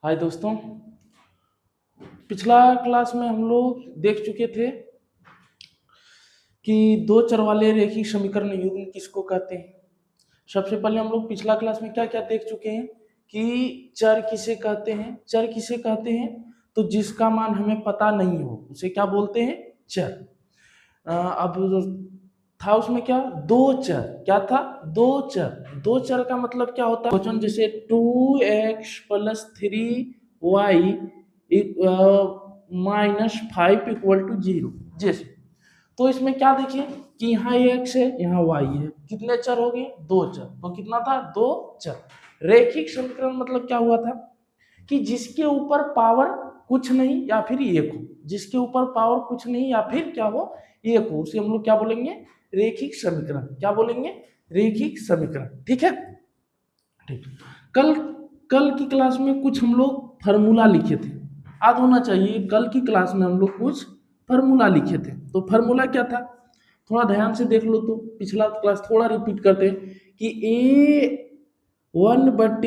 हाय दोस्तों। पिछला क्लास में हम लोग देख चुके थे कि दो चर वाले रैखिक समीकरण युग्म किसको कहते हैं। सबसे पहले हम लोग पिछला क्लास में क्या क्या देख चुके हैं कि चर किसे कहते हैं। चर किसे कहते हैं तो जिसका मान हमें पता नहीं हो उसे क्या बोलते हैं, चर। अब था उसमें क्या, दो चर। क्या था, दो चर। दो चर का मतलब क्या होता है, क्वेश्चन जैसे 2x+3y -5 = 0 जैसे। तो इसमें क्या देखिए कि यहाँ x है यहाँ y है, कितने चर हो गए, दो चर। तो कितना था, दो चर। रैखिक समीकरण मतलब क्या हुआ था कि जिसके ऊपर पावर कुछ नहीं या फिर एक हो, जिसके ऊपर पावर कुछ नहीं या फिर क्या हो, एक हो, उसे हम लोग क्या बोलेंगे, रैखिक समीकरण। क्या बोलेंगे, रैखिक समीकरण। ठीक है, ठीक। कल कल की क्लास में कुछ हम लोग फार्मूला लिखे थे, याद होना चाहिए। कल की क्लास में हम लोग कुछ फार्मूला लिखे थे। तो फार्मूला क्या था, थोड़ा ध्यान से देख लो। तो पिछला क्लास थोड़ा रिपीट करते हैं कि A1/B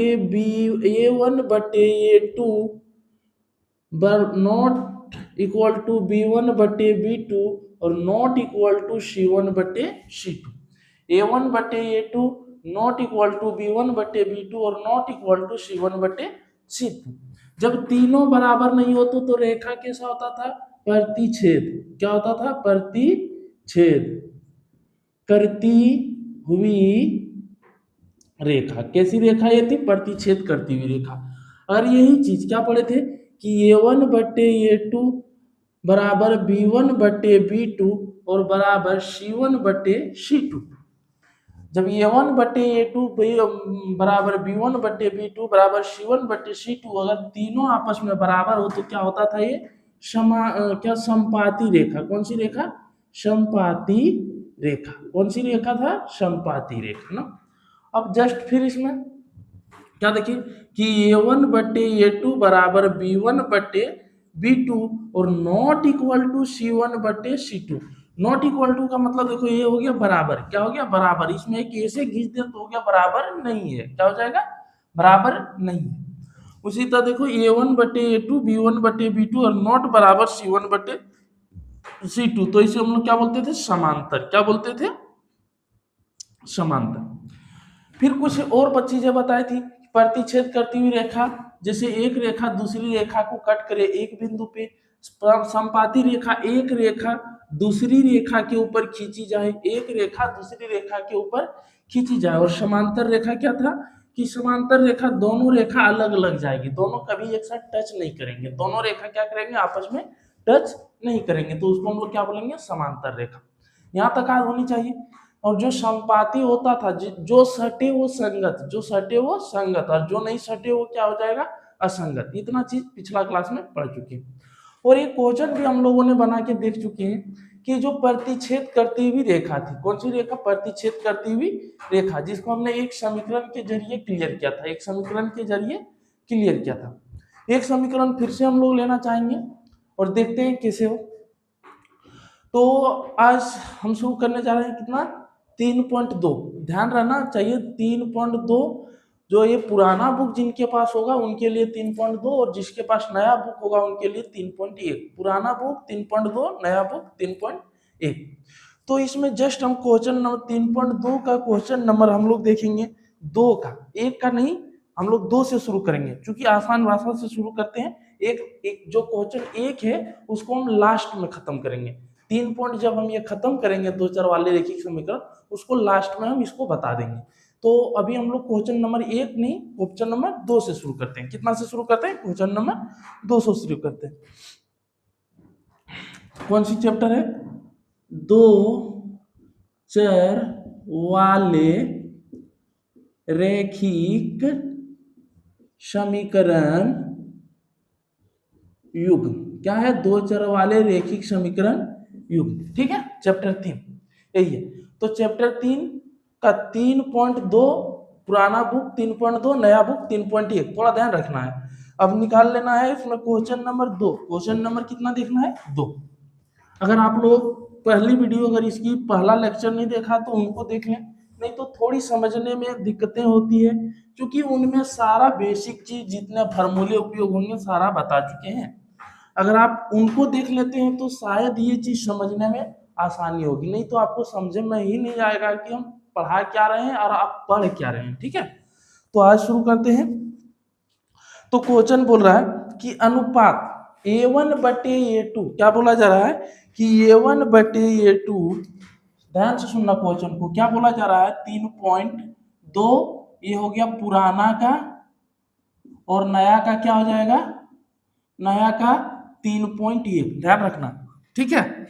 A1/A2 not equal to B1/B2 और not equal to C1/C2। A1/A2 not equal to B1/B2 और नॉट इक्वल टू C1/C2। जब तीनों बराबर नहीं होते तो रेखा कैसा होता था, प्रतिच्छेद। क्या होता था, प्रतिच्छेद करती हुई रेखा। कैसी रेखा ये थी, प्रतिच्छेद करती हुई रेखा। और यही चीज क्या पढ़े थे कि A1/A2 बराबर B1/B2 और बराबर C1/C2। जब A1/A2 बराबर B1/B2 बराबर C1/C2 अगर तीनों आपस में बराबर हो तो क्या होता था, ये क्या समपाती रेखा। कौन सी रेखा, समपाती रेखा। कौन सी रेखा था, समपाती रेखा ना। अब जस्ट फिर इसमें क्या देखिए कि A1/A2 बराबर B1/B2 और not equal to C1/C2। Not equal to का मतलब देखो ये हो गया बराबर। क्या हो गया, बराबर। इसमें एक ऐसे खींच दे तो हो गया बराबर नहीं है। क्या हो जाएगा, बराबर नहीं है। उसी तरह देखो A1/A2 B1/B2 और नॉट बराबर C1/C2, तो इसे हम लोग क्या बोलते थे, समांतर। क्या बोलते थे, समांतर। फिर कुछ और चीजें बताई थी, प्रतिच्छेद करती हुई रेखा। जैसे एक रेखा दूसरी रेखा को कट करे एक बिंदु पे, संपाती रेखा एक रेखा दूसरी रेखा के ऊपर खींची जाए, एक रेखा दूसरी रेखा के ऊपर खींची जाए। और समांतर रेखा क्या था कि समांतर रेखा दोनों रेखा अलग अलग जाएगी, दोनों कभी एक साथ टच नहीं करेंगे, दोनों रेखा क्या करेंगे, आपस में टच नहीं करेंगे, तो उसको हम लोग क्या बोलेंगे, समांतर रेखा। यहाँ तक याद होनी चाहिए। और जो संपाती होता था, जो सटे वो संगत, जो सटे वो संगत और जो नहीं सटे वो क्या हो जाएगा, असंगत। इतना चीज पिछला क्लास में पढ़ चुके हैं। और एक क्वेश्चन भी हम लोगों ने बना के देख चुके हैं कि जो प्रतिच्छेद करती हुई रेखा थी, कौन सी रेखा, प्रतिच्छेद करती हुई रेखा, जिसको हमने एक समीकरण के जरिए क्लियर किया था। एक समीकरण के जरिए क्लियर किया था। एक समीकरण फिर से हम लोग लेना चाहेंगे और देखते हैं कैसे हो। तो आज हम शुरू करने जा रहे हैं कितना, 3.2। ध्यान रहना चाहिए 3.2। जो ये पुराना बुक जिनके पास होगा उनके लिए 3.2 और जिसके पास नया बुक होगा उनके लिए 3.1। पुराना बुक 3.2, नया बुक 3.1। तो इसमें जस्ट हम क्वेश्चन नंबर 3.2 का क्वेश्चन नंबर हम लोग देखेंगे, दो का, एक का नहीं। हम लोग दो से शुरू करेंगे क्योंकि आसान भाषा से शुरू करते हैं। एक एक जो क्वेश्चन एक है उसको हम लास्ट में खत्म करेंगे। 3 पॉइंट जब हम ये खत्म करेंगे दो चर वाले रैखिक समीकरण, उसको लास्ट में हम इसको बता देंगे। तो अभी हम लोग क्वेश्चन नंबर एक नहीं, क्वेश्चन नंबर 2 से शुरू करते हैं। कितना से शुरू करते हैं, क्वेश्चन नंबर 2 से शुरू करते हैं। कौन सी चैप्टर है, दो चर वाले रैखिक समीकरण युग्म। क्या है, दो चर वाले रैखिक समीकरण युग्म। ठीक है, चैप्टर 3 यही है। तो चैप्टर 3 का 3.2 पुराना बुक 3.2, नया बुक 3.1, थोड़ा ध्यान रखना है। अब निकाल लेना है इसमें क्वेश्चन नंबर 2। क्वेश्चन नंबर कितना देखना है, 2। अगर आप लोग पहली वीडियो अगर इसकी पहला लेक्चर नहीं देखा तो उनको देख लें, नहीं तो थोड़ी समझने में दिक्कतें होती है, क्योंकि उनमें सारा बेसिक चीज जितने फार्मूले उपयोग होंगे सारा बता चुके हैं। अगर आप उनको देख लेते हैं तो शायद ये चीज समझने में आसानी होगी, नहीं तो आपको समझ में ही नहीं आएगा कि हम पढ़ा क्या रहे हैं और आप पढ़ क्या रहे हैं। ठीक है, तो आज शुरू करते हैं। तो क्वेश्चन बोल रहा है कि अनुपात A1/A2, क्या बोला जा रहा है कि A1/A2, ध्यान से सुनना क्वेश्चन को, क्या बोला जा रहा है 3.2, ये हो गया पुराना का, और नया का क्या हो जाएगा, नया का 3.1, ध्यान रखना। ठीक है,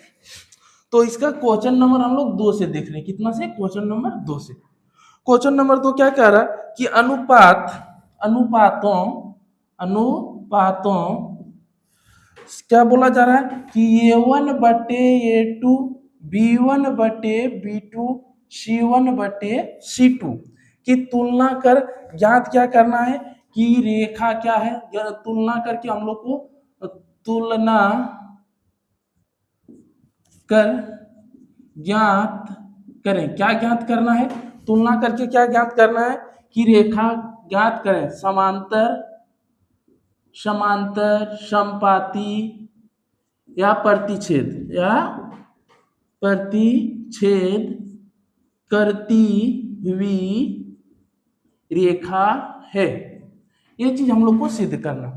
तो इसका क्वेश्चन नंबर हम लोग 2 से देख रहे हैं। कितना से? क्वेश्चन नंबर 2 से। क्वेश्चन नंबर 2 क्या कह रहा है कि अनुपातों क्या बोला जा रहा है कि A1/A2, B1/B2, C1/C2 की तुलना कर ज्ञात क्या करना है कि रेखा क्या है, तुलना करके हम लोग को तुलना कर ज्ञात करें। क्या ज्ञात करना है? तुलना करके क्या ज्ञात करना है कि रेखा ज्ञात करें, समांतर, समपाती या प्रतिच्छेद करती हुई रेखा है। ये चीज हम लोग को सिद्ध करना।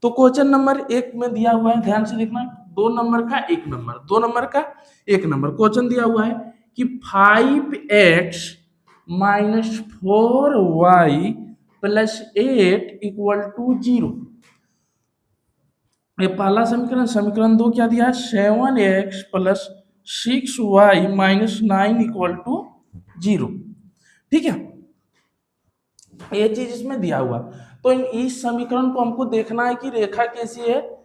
तो क्वेश्चन नंबर 1 में दिया हुआ है, ध्यान से देखना, 2 नंबर का 1 नंबर, 2 नंबर का 1 नंबर क्वेश्चन दिया हुआ है कि 5x - 4y + 8 = 0। ये पहला समीकरण। समीकरण 2 क्या दिया है? 7x + 6y - 9 = 0। ठीक है, ये चीज इसमें दिया हुआ। तो इस समीकरण को हमको देखना है कि रेखा कैसी है,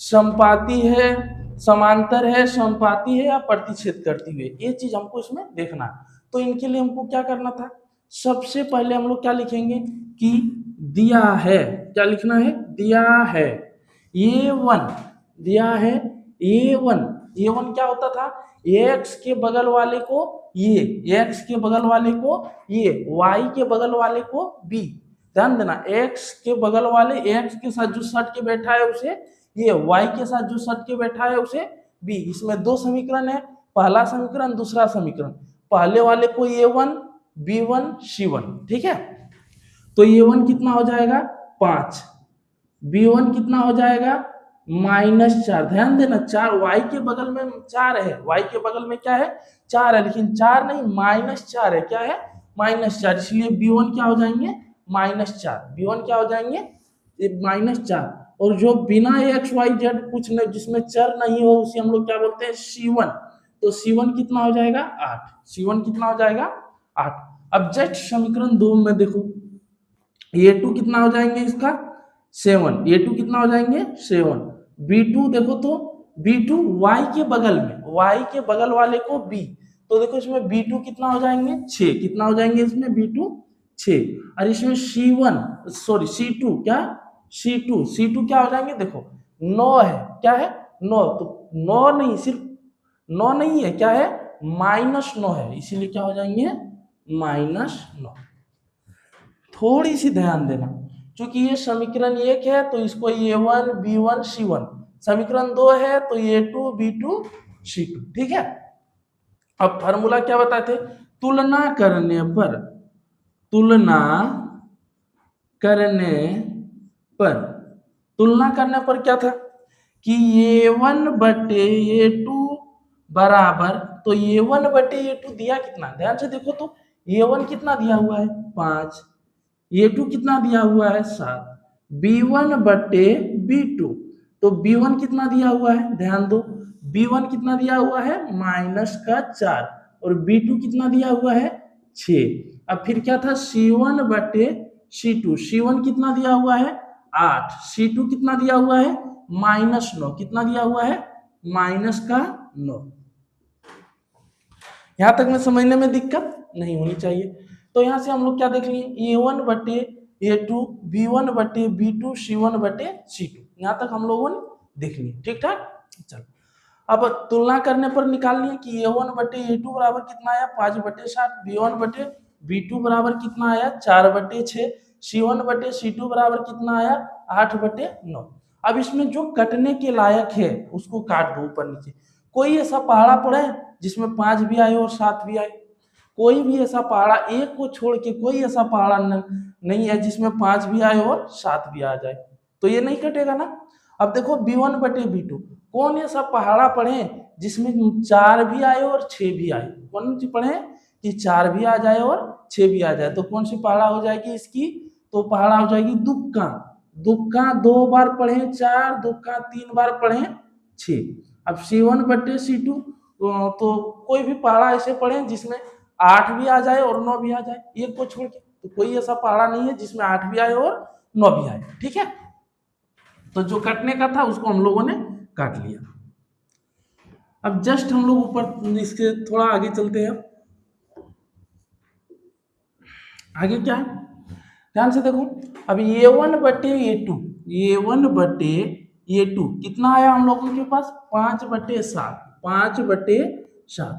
समपाती है, समांतर है, समपाती है या प्रतिच्छेद करती हुई, ये चीज हमको इसमें देखना है। तो इनके लिए हमको क्या करना था, सबसे पहले हम लोग क्या लिखेंगे कि दिया है, क्या लिखना है, दिया है A1, दिया है A1 क्या होता था, x के बगल वाले को x के बगल वाले को y के बगल वाले को b। ध्यान देना, x के बगल वाले, x के साथ जो सट के बैठा है उसे y के साथ जो सट के बैठा है उसे b। इसमें 2 समीकरण है, पहला समीकरण, दूसरा समीकरण। पहले वाले को A1, B1, C1। ठीक है, तो A1 कितना हो जाएगा 5, B1 कितना हो जाएगा -4। ध्यान देना, 4 y के बगल में 4 है, y के बगल में क्या है 4 है, लेकिन 4 नहीं -4 है, क्या है -4, इसलिए B1 क्या हो जाएंगे -4, B1 क्या हो जाएंगे -4। और जो बिना XYZ कुछ नहीं, जिसमें चर नहीं हो, उसे हम लोग क्या बोलते हैं C1। तो C1 कितना हो जाएगा 8, C1 कितना हो जाएगा 8। अब जस्ट समीकरण 2 में देखो, A2 कितना हो जाएंगे इसका 7, A2 कितना हो जाएंगे 7। B2 देखो तो B2 Y के बगल में, Y के बगल वाले को B, तो देखो इसमें B2 कितना हो जाएंगे 6, कितना हो जाएंगे इसमें B2 6। और इसमें C2 क्या C2 क्या हो जाएंगे, देखो 9 है, क्या है 9, तो 9 नहीं, सिर्फ 9 नहीं है, क्या है -9 है, इसीलिए क्या हो जाएंगे -9। थोड़ी सी ध्यान देना, क्योंकि ये समीकरण 1 है तो इसको A1, B1, C1, समीकरण 2 है तो A2, B2, C2। ठीक है, अब फार्मूला क्या बताते, तुलना करने पर क्या था कि A1/A2 बराबर, तो A1/A2 दिया कितना, ध्यान से देखो तो A1 कितना दिया हुआ है 5, A2 कितना दिया हुआ है 7, B1/B2, तो B1 कितना दिया हुआ है, ध्यान दो, B1 कितना दिया हुआ है -4, और B2 कितना दिया हुआ है 6। अब फिर क्या था C1/C2, C1 कितना दिया हुआ है 8, C2 कितना दिया हुआ है -9, कितना दिया हुआ है -9। यहां तक में समझने में दिक्कत नहीं होनी चाहिए। तो यहां से हम लोग क्या देख लिए, A1/A2, B1/B2, C1/C2, यहां तक हम लोगों ने देख लिए। ठीक ठाक, चलो अब तुलना करने पर निकाल लिया कि A1/A2 बराबर कितना आया 5/7, B1/B2 बराबर कितना आया 4/6, C1/C2 बराबर कितना आया 8/9। अब इसमें जो कटने के लायक है उसको काट दो ऊपर नीचे। कोई ऐसा पहाड़ा पड़े जिसमें 5 भी आए और 7 भी आए? कोई भी ऐसा पहाड़ा, एक को छोड़ के कोई ऐसा पहाड़ा नहीं है जिसमें 5 भी आए और 7 भी आ जाए, तो ये नहीं कटेगा ना। अब देखो B1/B2, कौन ऐसा पहाड़ा पढ़े जिसमें 4 भी आए और 6 भी आए? कौन सी पढ़े कि 4 भी आ जाए और 6 भी आ जाए? तो कौन सी पहाड़ा हो जाएगी इसकी? तो पहाड़ा हो जाएगी दुक्का। दुक्का 2 बार पढ़े 4, दुक्का 3 बार पढ़े 6। अब C1/C2, तो कोई भी पहाड़ा ऐसे पढ़े जिसमें 8 भी आ जाए और 9 भी आ जाए, एक को छोड़ के। तो कोई ऐसा पहाड़ा नहीं है जिसमें 8 भी आए और 9 भी आए, ठीक है। तो जो काटने का था उसको हम लोगों ने काट लिया। अब जस्ट हम लोग ऊपर इसके थोड़ा आगे चलते हैं। आगे क्या है ध्यान से देखो। अब A1/A2, A1/A2 कितना आया हम लोगों के पास 5/7, 5/7।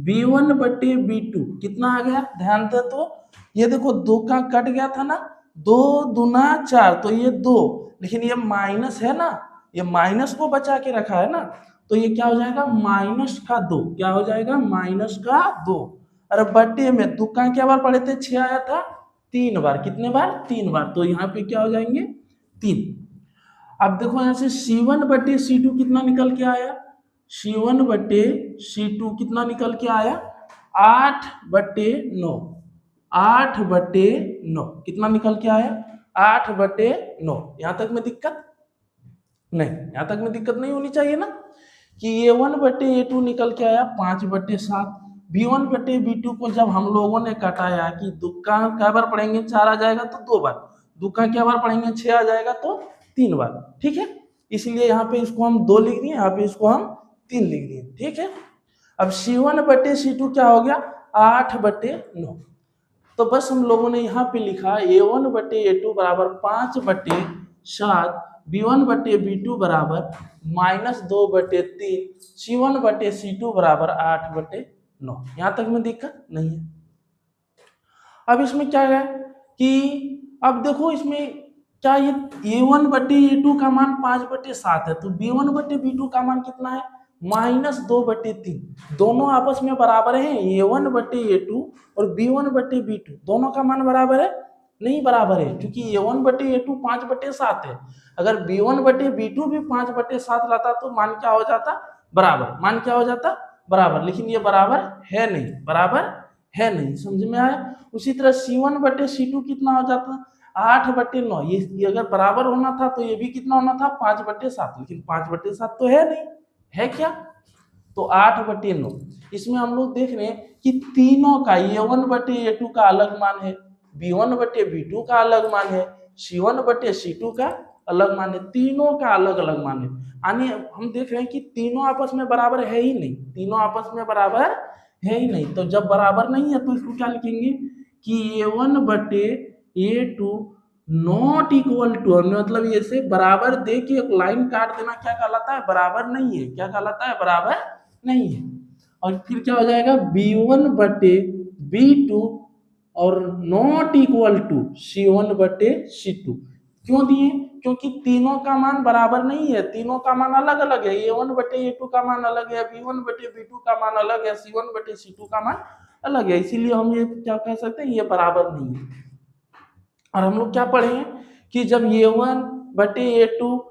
B1/B2 कितना आ गया ध्यान दे तो, ये देखो 2 का कट गया था ना, 2 दूना 4, तो ये 2, लेकिन ये माइनस है ना, ये माइनस को बचा के रखा है ना, तो ये क्या हो जाएगा -2। क्या हो जाएगा -2। अरे बट्टे में दुक्का क्या बार पढ़े थे 6 आया था 3 बार, कितने बार 3 बार, तो यहाँ पे क्या हो जाएंगे 3। अब देखो यहाँ से C1/C2 कितना निकल के आया, C1/C2 कितना निकल के आया 8/9, 8/9 कितना निकल के आया 8/9। यहाँ तक में दिक्कत नहीं, यहाँ तक में दिक्कत नहीं होनी चाहिए ना कि A1/A2 निकल के आया 5/7। B1/B2 को जब हम लोगों ने कटाया कि दुक्का क्या बार पढ़ेंगे 4 आ जाएगा तो 2 बार, दुक्का क्या बार पढ़ेंगे 6 आ जाएगा तो 3 बार, ठीक है। इसलिए यहाँ पे इसको हम 2 लिख दिए, यहाँ पे इसको हम 3 लिख दिए, ठीक है। अब C1/C2 क्या हो गया 8/9। तो बस हम लोगों ने यहाँ पे लिखा A1/A2 बराबर 5/7, B1/B2 बराबर -2/3, C1/C2 बराबर 8/9। यहाँ तक में दिक्कत नहीं है। अब इसमें क्या है कि अब देखो इसमें क्या ये A1/A2 का मान 5/7 है, तो B1/B2 का मान कितना है -2/3। दोनों आपस में बराबर है, A1/A2 और B1/B2 दोनों का मान बराबर है? नहीं बराबर है, क्योंकि A1/A2 5/7 है। अगर B1/B2 भी 5/7 रहता तो मान क्या हो जाता बराबर, मान क्या हो जाता बराबर, लेकिन ये बराबर है नहीं, बराबर है नहीं, समझ में आया। उसी तरह C1/C2 कितना हो जाता 8/9। ये अगर बराबर होना था तो ये भी कितना होना था 5/7, लेकिन 5/7 तो है नहीं, है क्या, तो 8/9। इसमें हम लोग देख रहे हैं कि तीनों का A1/A2 का अलग मान है, B1/B2 का अलग मान है, C1/C2 का अलग मान है, तीनों का अलग अलग मान है। यानी हम देख रहे हैं कि तीनों आपस में बराबर है ही नहीं, तीनों आपस में बराबर है ही नहीं। तो जब बराबर नहीं है तो इसको क्या लिखेंगे कि A1/A2 नॉट इक्वल टू, मतलब ये से बराबर दे के एक लाइन काट देना क्या कहलाता है बराबर नहीं है, क्या कहलाता है बराबर नहीं है। और फिर क्या हो जाएगा B1/B2 और नॉट इक्वल टू C1/C2। क्यों दिए, क्योंकि तीनों का मान बराबर नहीं है, तीनों का मान अलग अलग है। A1/A2 का मान अलग है, B1/B2 का मान अलग है, C1/C2 का मान अलग है, इसीलिए हम ये क्या कह सकते हैं ये बराबर नहीं है। और हम लोग क्या पढ़े हैं कि जब A1/A2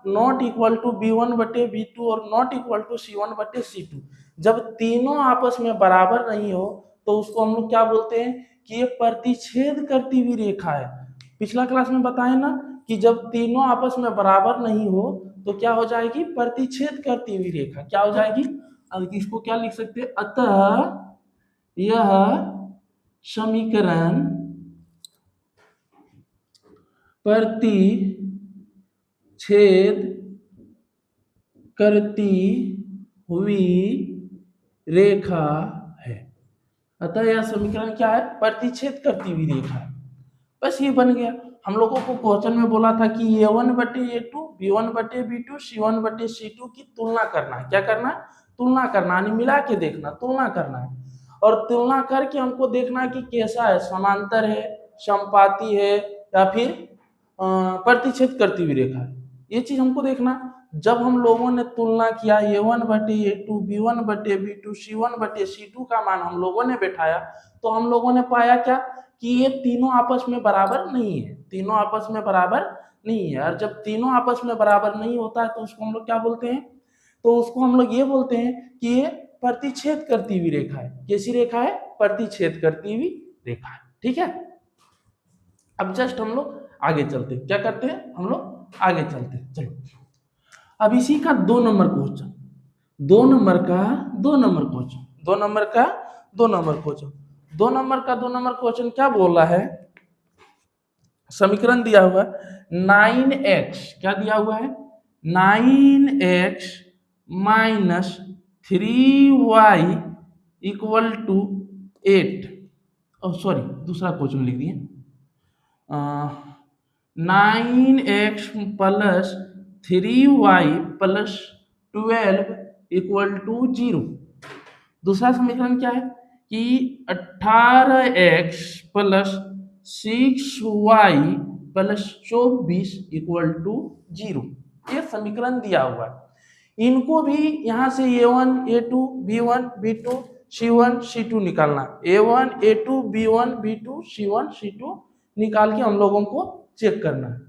not equal to B1/B2 और नॉट इक्वल टू C1/C2, जब तीनों आपस में बराबर नहीं हो तो उसको हम लोग क्या बोलते हैं कि ये प्रतिच्छेद करती हुई रेखा है। पिछला क्लास में बताए ना कि जब तीनों आपस में बराबर नहीं हो तो क्या हो जाएगी प्रतिच्छेद करती हुई रेखा, क्या हो जाएगी। अब इसको क्या लिख सकते हैं, अतः यह समीकरण प्रतिच्छेद करती हुई रेखा है। अतः यह समीकरण क्या है प्रतिच्छेद करती हुई रेखा है। बस ये बन गया। हम लोगों को क्वेश्चन में बोला था कि A1 बटे A2, B1 बटे B2, C1 बटे C2 की तुलना करना है। क्या करना है? तुलना करना, यानी मिला के देखना, तुलना करना है। और तुलना करके हमको देखना है कि कैसा है, समांतर है, समपाती है, या फिर प्रतिच्छेद करती हुई रेखा है। ये चीज हमको देखना। जब हम लोगों ने तुलना किया A1 बटे A2, B1 बटे B2, C1 बटे C2 का मान हम लोगों ने बैठाया, तो हम लोगों ने पाया क्या कि ये तीनों आपस में बराबर नहीं है। तीनों आपस में बराबर नहीं है। और जब तीनों आपस में बराबर नहीं होता है तो उसको हम लोग क्या बोलते हैं? तो उसको हम लोग ये बोलते हैं कि ये प्रतिच्छेद करती हुई रेखा है। कैसी रेखा है? प्रतिच्छेद करती हुई रेखा है। ठीक है। अब जस्ट हम लोग आगे चलते हैं। क्या करते हैं? हम लोग आगे चलते हैं। चलो, अब इसी का 2 नंबर क्वेश्चन, 2 नंबर का 2 नंबर क्वेश्चन, 2 नंबर का 2 नंबर क्वेश्चन, 2 नंबर का 2 नंबर क्वेश्चन क्या बोला है? समीकरण दिया हुआ है 9x, क्या दिया हुआ है? 9x minus 3y equal to 8। Sorry, दूसरा क्वेश्चन लिख दिए। 9x plus 3y plus 12 equal to 0। दूसरा समीकरण क्या है कि 18x plus 6y plus 24 equal to 0। ये समीकरण दिया हुआ है। इनको भी यहाँ से A1, A2, B1, B2, C1, C2 निकालना। A1, A2, B1, B2, C1, C2 निकाल के हम लोगों को चेक करना है।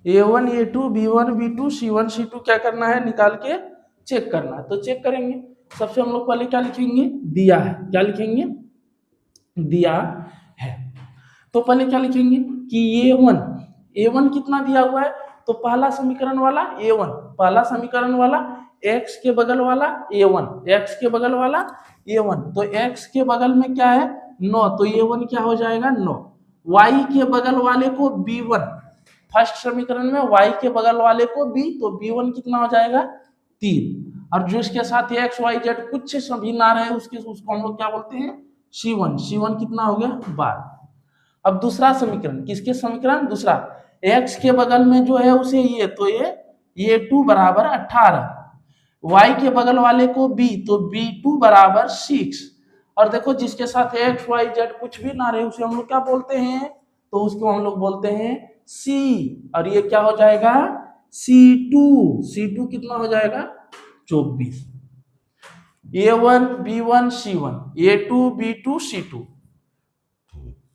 A1, A2, B1, B2, C1, C2 क्या करना है? निकाल के चेक करना है। तो चेक करेंगे। सबसे हम लोग पहले क्या लिखेंगे? दिया है। क्या लिखेंगे? दिया है। तो पहले क्या लिखेंगे कि A1 कितना दिया हुआ है? तो पहला समीकरण वाला A1, पहला समीकरण वाला x के बगल वाला A1, x के बगल वाला A1, तो x के बगल में क्या है? 9, तो A1 क्या हो जाएगा? 9। y के बगल वाले को B1, फर्स्ट समीकरण में y के बगल वाले को b, तो B1 कितना हो जाएगा? 3। और जो इसके साथ x y z कुछ सभी ना रहे उसको हम लोग क्या बोलते हैं? C1 कितना हो गया? 12। अब दूसरा समीकरण, किसके समीकरण? दूसरा, x के बगल में जो है उसे ये, तो ये 2 बराबर 18, y के बगल वाले को b, तो b2 बराबर 6। और देखो जिसके साथ x y z कुछ भी ना रहे उसे हम लोग क्या बोलते हैं? तो उसको हम लोग बोलते हैं c। और ये क्या हो जाएगा? C2 कितना हो जाएगा? 24। A1, B1, C1, A2, B2, C2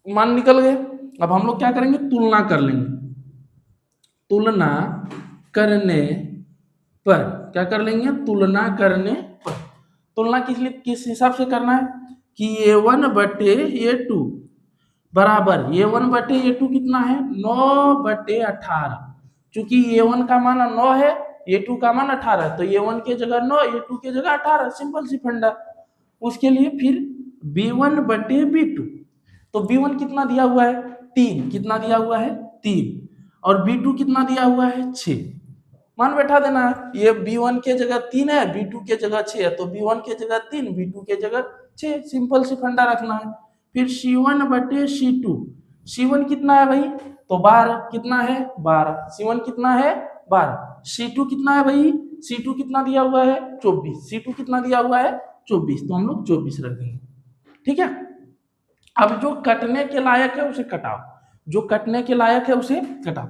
मान निकल गए। अब हम लोग क्या करेंगे? तुलना कर लेंगे। तुलना करने पर क्या कर लेंगे? तुलना करने पर। तुलना किस हिसाब से करना है कि A1 बटे A2 बराबर, A1 बटे A2 कितना है? 9 बटे 18। चूंकि A1 का मान 9 है, A2 का मान 18, तो A1 के जगह 9, A2 के जगह 18। सिंपल सी फंडा। उसके लिए फिर B1 बटे B2, तो B1 कितना दिया हुआ है? 3। कितना दिया हुआ है? 3। और B2 कितना दिया हुआ है? 6। मान बैठा देना है। ये B1 के जगह 3 है, B2 के जगह 6 है, तो B1 के जगह 3, B2 के जगह 6। सिंपल सी फंडा रखना है। फिर C1 बटे C2, C1 कितना है भाई? तो 12। कितना है? 12। C1 कितना है? 12। C2 कितना है भाई? C2 कितना दिया हुआ है? 24। C2 कितना दिया हुआ है? 24। तो हम लोग 24 रख देंगे। ठीक है। अब जो कटने के लायक है उसे कटाओ, जो कटने के लायक है उसे कटाओ।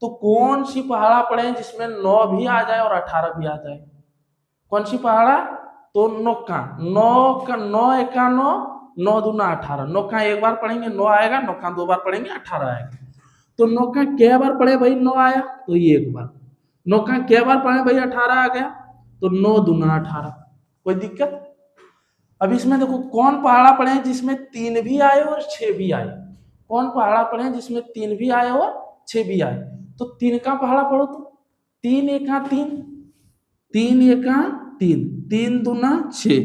तो कौन सी पहाड़ा पड़े जिसमें 9 भी आ जाए और 18 भी आ जाए? कौन सी पहाड़ा? तो नौका, 9 का 9 एका 9, 9 दूना 18। नौका एक बार पढ़ेंगे 9 आएगा, नौका 2 बार पढ़ेंगे 18 आएगा। तो नौका कै बार पढ़े भाई 9 आया? तो ये एक बार। नौका कै बार पढ़े भाई 18 आ गया? तो 9 दूना 18। कोई दिक्कत? अब इसमें देखो कौन पहाड़ा पड़े हैं जिसमें 3 भी आए और 6 भी आए। कौन पहाड़ा पड़े हैं जिसमें 3 भी आए और 6 भी आए? तो 3 का पहाड़ा पढ़ो तो 3 एका 3, 3 एका 3, 3 दूना 6,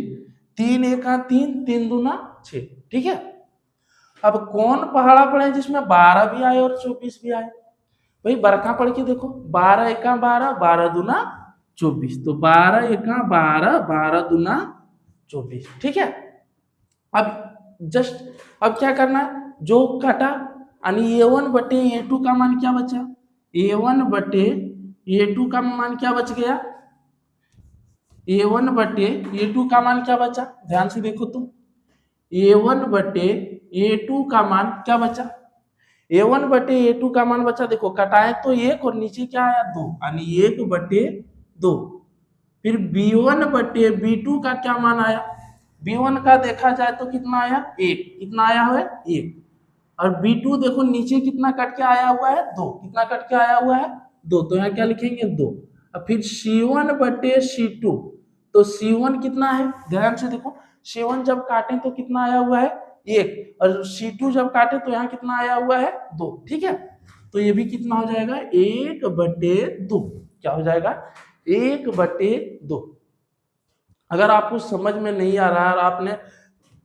3 एका 3, 3 दूना 6। ठीक है। अब कौन पहाड़ा पड़े हैं जिसमें 12 भी आए और 24 भी आए? भाई बरखा पढ़ के देखो, 12 एका 12, 12 दूना 24, तो 12 एका 12, 12 दूना 24। ठीक है, अब जस्ट अब क्या करना है, जो काटा यानी A1 बटे A2 का मान क्या बचा, A1 बटे A2 का मान क्या बच गया, A1 बटे A2 का मान क्या बचा, ध्यान से देखो तुम, A1 बटे A2 का मान क्या बचा, A1 बटे A2 का मान बचा, देखो कटाए तो एक और नीचे क्या आया 2 यानी 1/2। फिर B1 बटे B2 का क्या मान आया, B1 का देखा जाए तो कितना आया 1, कितना आया हुआ है 1, और B2 देखो नीचे कितना कट के आया हुआ है 2, कितना कट के आया हुआ है 2, तो यहाँ क्या लिखेंगे 2। और फिर C1 बटे C2, तो C1 कितना है, ध्यान से देखो, C1 जब काटें तो कितना आया हुआ है 1, और C2 जब काटे तो यहाँ कितना आया हुआ है 2। ठीक है, तो ये भी कितना हो जाएगा 1/2, क्या हो जाएगा 1/2। अगर आपको समझ में नहीं आ रहा है और आपने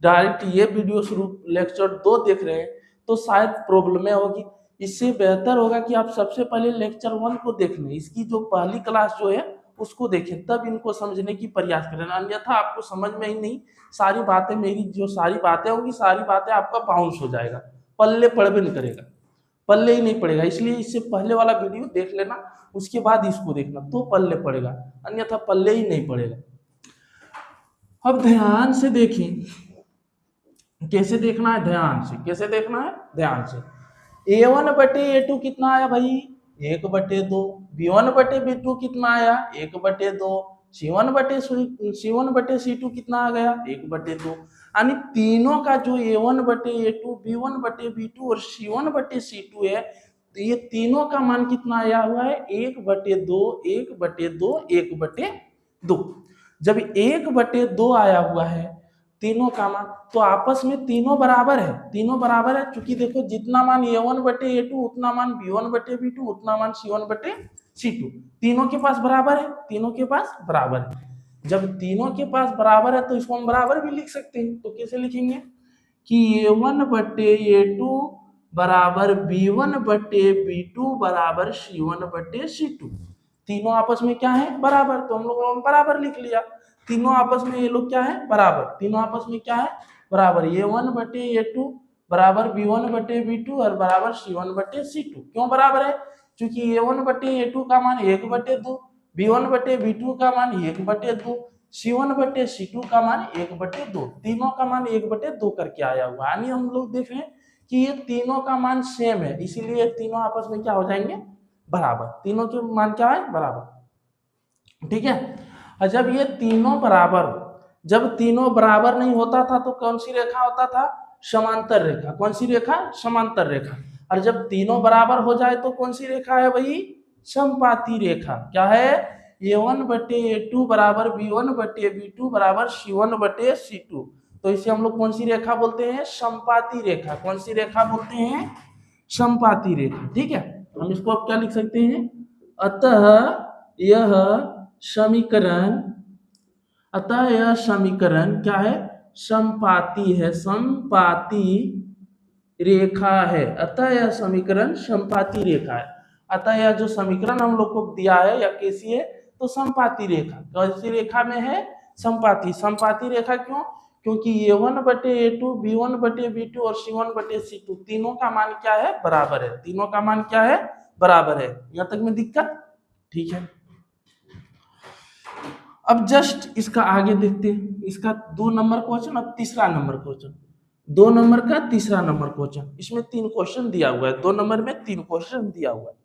डायरेक्ट ये वीडियो शुरू लेक्चर 2 देख रहे हैं तो शायद प्रॉब्लम होगी, इससे बेहतर होगा कि आप सबसे पहले लेक्चर 1 को देख लें, इसकी जो पहली क्लास जो है उसको देखें, तब इनको समझने की प्रयास करें, अन्यथा आपको समझ में ही नहीं, सारी बातें मेरी जो सारी बातें होंगी सारी बातें आपका बाउंस हो जाएगा, पल्ले पड़बे नहीं करेगा, पल्ले ही नहीं पड़ेगा। इसलिए इससे पहले वाला वीडियो देख लेना, उसके बाद इसको देखना तो पल्ले पड़ेगा, अन्यथा पल्ले ही नहीं पड़ेगा। अब ध्यान से देखें, कैसे देखना है, ध्यान से कैसे देखना है, ध्यान से, A1 बटे A2 कितना आया भाई 1/2, B1 बटे B2 कितना आया 1/2, C1 बटे C2 कितना आ गया 1/2, यानी तीनों का जो A1 बटे A2, B1 बटे B2 और C1 बटे C2 है, तो ये तीनों का मान कितना आया हुआ है 1/2, 1/2, 1/2। जब 1/2 आया हुआ है तीनों का मान, तो आपस में तीनों बराबर है, तीनों बराबर है, क्योंकि देखो जितना मान A1 बटे A2 उतना मान B1 बटे B2 उतना मान C1 बटे C2, तीनों के पास बराबर है, तीनों के पास बराबर है। जब तीनों के पास बराबर है तो इसको हम बराबर भी लिख सकते हैं, तो कैसे लिखेंगे कि A1 बटे A2 बराबर B1 बटे B2 बराबर C1 बटे C2, तीनों आपस में क्या है बराबर, तो हम लोग बराबर लिख लिया, तीनों आपस में ये लोग क्या है बराबर, तीनों आपस में क्या है बराबर, A1 बटे A2 बराबर B1 बटे B2 और बराबर C1 बटे C2। क्यों बराबर है, क्योंकि A1 बटे A2 का मान 1/2, B1 बटे B2 का मान 1/2, C1 बटे C2 का मान 1/2, तीनों का मान 1/2 करके आया हुआ, यानी हम लोग देख रहे हैं कि ये तीनों का मान सेम है, इसीलिए तीनों आपस में क्या हो जाएंगे बराबर, तीनों के मान क्या है बराबर। ठीक है, और जब ये तीनों बराबर, जब तीनों बराबर नहीं होता था तो कौन सी रेखा होता था, समांतर रेखा, कौन सी रेखा, समांतर रेखा, और जब तीनों बराबर हो जाए तो कौन सी रेखा है भाई, समपाती रेखा, क्या है A1 बटे A2 बराबर B1 बटे B2 बराबर C1 बटे C2, तो इसे हम लोग कौन सी रेखा बोलते हैं, समपाती रेखा, कौन सी रेखा बोलते हैं, समपाती रेखा। ठीक है, हम इसको अब क्या लिख सकते हैं, अतः यह समीकरण, अतः यह समीकरण क्या है, समपाती है, समपाती रेखा है, अतः यह समीकरण समपाती रेखा है, अतः यह जो समीकरण हम लोग को दिया है या कैसी है, तो समपाती रेखा, कैसी रेखा में है, समपाती, समपाती रेखा क्यों, क्योंकि A1 बटे A2, B1 बटे B2 और C1 बटे C2 तीनों का मान क्या है बराबर है, तीनों का मान क्या है बराबर है, यहां तक में दिक्कत। ठीक है, अब जस्ट इसका आगे देखते हैं, इसका 2 नंबर क्वेश्चन, अब तीसरा नंबर क्वेश्चन, 2 नंबर का तीसरा नंबर क्वेश्चन, इसमें 3 क्वेश्चन दिया हुआ है, 2 नंबर में 3 क्वेश्चन दिया हुआ है।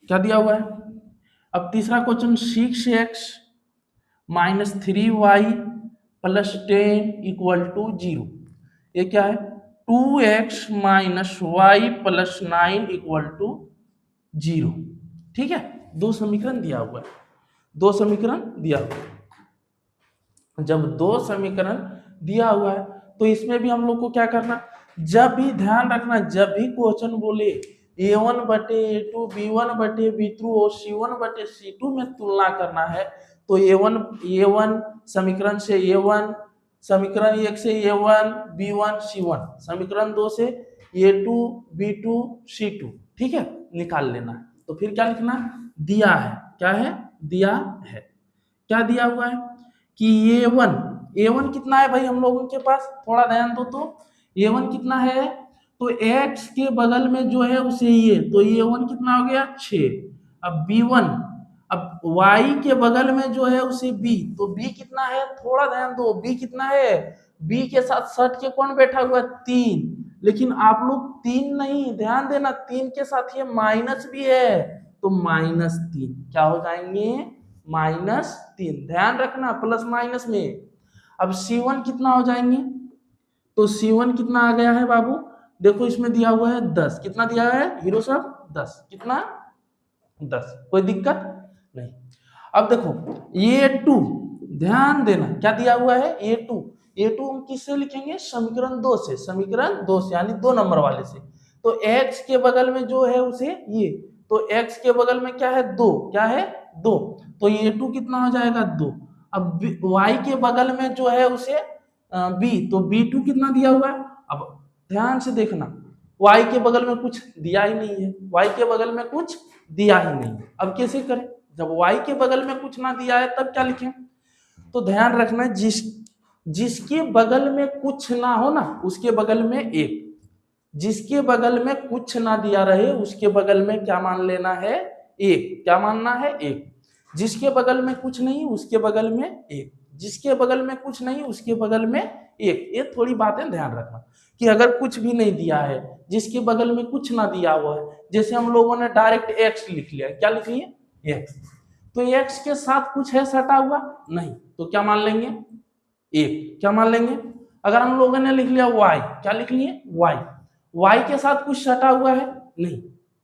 क्या दिया हुआ है, अब तीसरा question 6x minus 3y plus 10 equal to 0, ये क्या है 2x minus y plus 9 equal to 0। ठीक है, 2 समीकरण दिया हुआ है, 2 समीकरण दिया हुआ है, जब 2 समीकरण दिया हुआ है तो इसमें भी हम लोग को क्या करना, जब भी ध्यान रखना, जब भी क्वेश्चन बोले A1 बटे A2, B1 बटे B2 और C1 बटे C2 में तुलना करना है, तो A1 समीकरण से A1, समीकरण 1 से A1 B1 C1, समीकरण 2 से A2 B2 C2, ठीक है, निकाल लेना है। तो फिर क्या लिखना, दिया है, क्या है दिया है, क्या दिया हुआ है कि ए वन कितना है भाई हम लोगों के पास, थोड़ा ध्यान दो तो ए वन कितना है, तो एक्स के बगल में जो है उसे ये, तो ए वन कितना हो गया 6। अब बी वन, अब वाई के बगल में जो है उसे बी, तो बी कितना है, थोड़ा ध्यान दो, बी कितना है, बी के साथ सट के कौन बैठा हुआ है 3, लेकिन आप लोग 3 नहीं, ध्यान देना 3 के साथ ये माइनस भी है, तो -3 क्या हो जाएंगे, -3, ध्यान रखना प्लस माइनस में। अब C1 कितना हो जाएंगे, तो C1 कितना आ गया है बाबू, देखो इसमें दिया हुआ है 10, कितना दिया है हीरो साहब 10, कितना 10, कोई दिक्कत नहीं। अब देखो A2, ध्यान देना क्या दिया हुआ है A2, A2 हम किससे लिखेंगे, समीकरण 2 से, समीकरण 2 से यानी 2 नंबर वाले से। तो x के बगल में जो है उसे ये, तो x के बगल में क्या है 2, क्या है 2, तो A2 कितना हो जाएगा 2। अब y के बगल में जो है उसे b, तो B2 कितना दिया हुआ है, अब ध्यान से देखना y के बगल में कुछ दिया ही नहीं है, y के बगल में कुछ दिया ही नहीं, अब कैसे करें, जब y के बगल में कुछ ना दिया है तब क्या लिखें, तो ध्यान रखना जिसके बगल में कुछ ना हो ना उसके बगल में 1, जिसके बगल में कुछ ना दिया रहे उसके बगल में क्या मान लेना है 1, क्या मानना है 1, जिसके बगल में कुछ नहीं उसके बगल में 1, जिसके बगल में कुछ नहीं उसके बगल में 1। ये थोड़ी बातें ध्यान रखना कि अगर कुछ भी नहीं दिया है, जिसके बगल में कुछ ना दिया हुआ है, जैसे हम लोगों ने डायरेक्ट x लिख लिया, क्या लिख लिए x, तो x के साथ कुछ है सटा हुआ नहीं, तो क्या मान लेंगे 1, क्या मान लेंगे। अगर हम लोगों ने लिख लिया y, क्या लिख लिए y के साथ कुछ सटा हुआ है नहीं,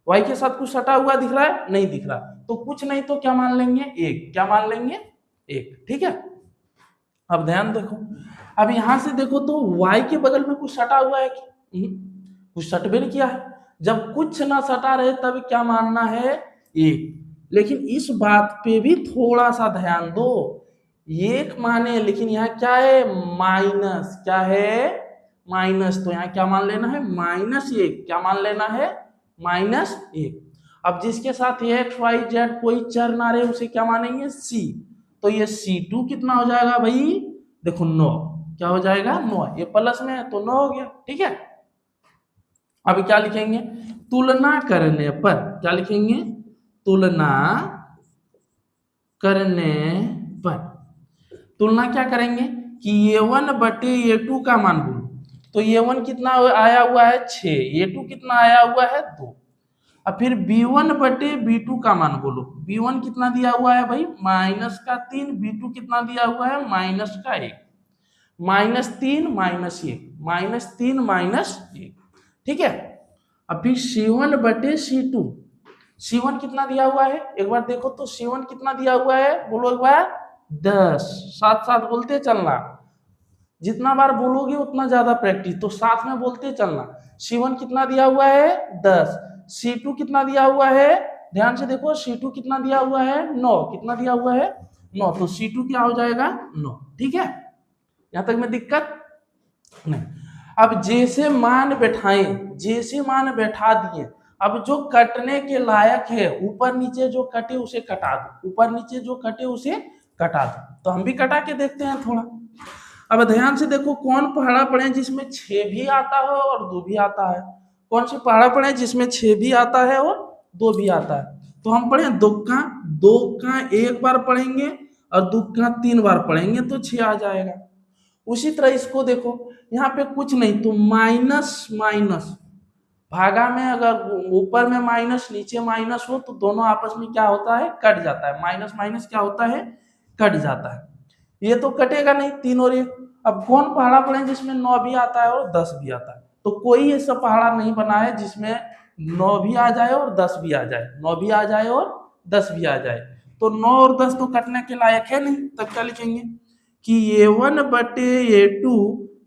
y के साथ कुछ सटा हुआ दिख रहा है नहीं दिख रहा, तो कुछ नहीं तो क्या मान लेंगे 1, क्या मान लेंगे 1, ठीक है। अब ध्यान देखो, अब यहां से देखो तो y के बगल में कुछ सटा हुआ है कि कुछ सट भी नहीं किया है, जब कुछ ना सटा रहे तब क्या मानना है 1, लेकिन इस बात पे भी थोड़ा सा ध्यान दो, 1 माने लेकिन यहाँ क्या है माइनस, क्या है माइनस, तो यहाँ क्या मान लेना है -1, क्या मान लेना है -1। अब जिसके साथ x y z कोई चर ना रहे उसे क्या मानेंगे c, तो ये C2 कितना हो जाएगा भाई, देखो 9, क्या हो जाएगा 9, ये प्लस में है तो 9 हो गया, ठीक है। अब क्या लिखेंगे, तुलना करने पर, क्या लिखेंगे तुलना करने पर, तुलना क्या करेंगे कि A1 बटे A2 का मान बोलो, तो A1 कितना आया हुआ है 6, A2 कितना आया हुआ है 2। अब फिर B1 बटे B2 का मान बोलो, B1 कितना दिया हुआ है भाई -3, B2 कितना दिया हुआ है -1, -3 -1, -3 -1, ठीक है। अब फिर C1 बटे C2, C1 कितना दिया हुआ है एक बार देखो तो, C1 कितना दिया हुआ है बोलो एक बार 10, साथ साथ बोलते चलना, जितना बार बोलोगे उतना ज्यादा प्रैक्टिस, तो साथ में बोलते चलना। C1 कितना दिया हुआ है 10, C2 कितना दिया हुआ है, ध्यान से देखो C2 कितना दिया हुआ है 9, कितना दिया हुआ है 9, तो C2 क्या हो जाएगा 9, ठीक है, यहां तक में दिक्कत नहीं। अब जैसे मान बैठाएं, जैसे मान बैठा दिए, अब जो कटने के लायक है ऊपर नीचे जो कटे उसे कटा दो, ऊपर नीचे जो कटे उसे कटा दो, तो हम भी कटा के देखते हैं थोड़ा। अब ध्यान से देखो कौन पहाड़ा पड़े जिसमें 6 भी आता है और 2 भी आता है, कौन से पहाड़ा पड़े जिसमें 6 भी आता है और 2 भी आता है, तो हम पढ़े दो का एक बार पढ़ेंगे और दुक्का 3 बार पढ़ेंगे तो 6 आ जाएगा। उसी तरह इसको देखो, यहाँ पे कुछ नहीं तो माइनस माइनस, भागा में अगर ऊपर में माइनस नीचे माइनस हो तो दोनों आपस में क्या होता है कट जाता है, माइनस माइनस क्या होता है कट जाता है, ये तो कटेगा नहीं 3 और 1। अब कौन पहाड़ा पड़े जिसमें 9 भी आता है और 10 भी आता है, तो कोई ऐसा पहाड़ा नहीं बना है जिसमें 9 भी आ जाए और 10 भी आ जाए, 9 भी आ जाए और 10 भी आ जाए, तो 9 और 10 तो कटने के लायक है नहीं, तब क्या लिखेंगे कि A1 बटे A2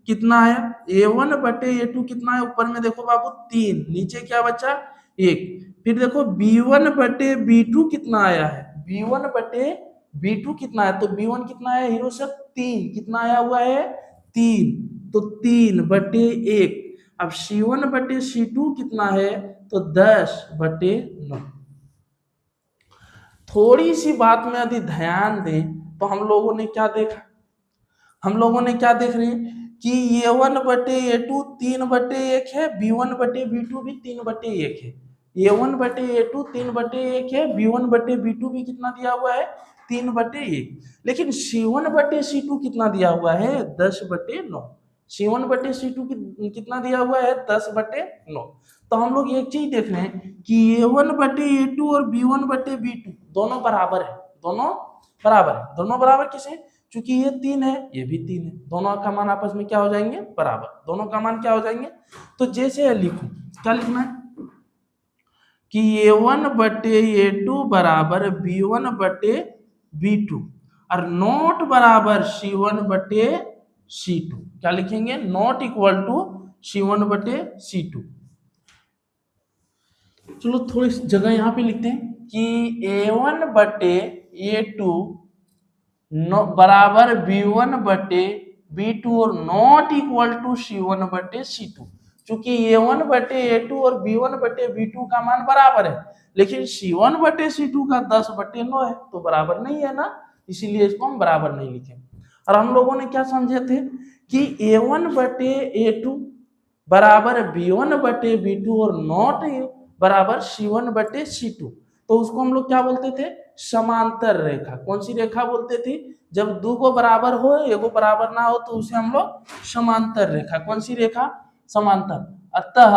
कितना आया, A1 बटे A2 कितना है, ऊपर में देखो बाबू 3, नीचे क्या बचा 1, फिर देखो B1 बटे B2 कितना आया है, B1 बटे B2 कितना है, तो B1 कितना है हीरो से 3, कितना आया हुआ है 3, तो 3 बटे 1। अब C1 बटे C2 कितना है, तो 10 बटे 9। थोड़ी सी बात में यदि ध्यान दें तो हम लोगों ने क्या देखा, हम लोगों ने क्या देख रहे हैं कि A1 बटे A2 3/1 है, B1 बटे B2 भी 3/1 है। A1 बटे A2 3/1 है, B1 बटे B2 भी कितना दिया हुआ है 3/1। लेकिन C1 बटे C2 कितना दिया हुआ है 10/9। C1 बटे C2 कितना दिया हुआ है 10/9। तो हम लोग एक चीज देख रहे हैं कि A1 बटे A2 और B1 बटे B2 दोनों बराबर है, दोनों बराबर है। दोनों बराबर किसे, क्योंकि ये 3 है ये भी 3 है, दोनों का मान आपस में क्या हो जाएंगे बराबर, दोनों का मान क्या हो जाएंगे। तो जैसे लिखूं, क्या लिखना है कि A1 बटे A2 बराबर B1 बटे B2 और नॉट बराबर C1 बटे C2। क्या लिखेंगे, नॉट इक्वल टू C1 बटे C2। चलो थोड़ी जगह यहाँ पे लिखते हैं कि A1 बटे A2 बराबर B1 बटे B2 और नॉट इक्वल टू C1 बटे C2। क्योंकि A1 बटे A2 और B1 बटे B2 का मान बराबर है, लेकिन C1 बटे C2 का 10/9 है, तो बराबर नहीं है ना, इसीलिए इसको हम बराबर नहीं लिखे। और हम लोगों ने क्या समझे थे कि A1 बटे A2 बराबर B1 बटे B2 और नॉट बराबर C1 बटे C2। तो उसको हम लोग क्या बोलते थे, समांतर रेखा। कौन सी रेखा बोलते थे, जब दो को बराबर हो एगो बराबर ना हो तो उसे हम लोग समांतर रेखा। कौन सी रेखा, समांतर। अतः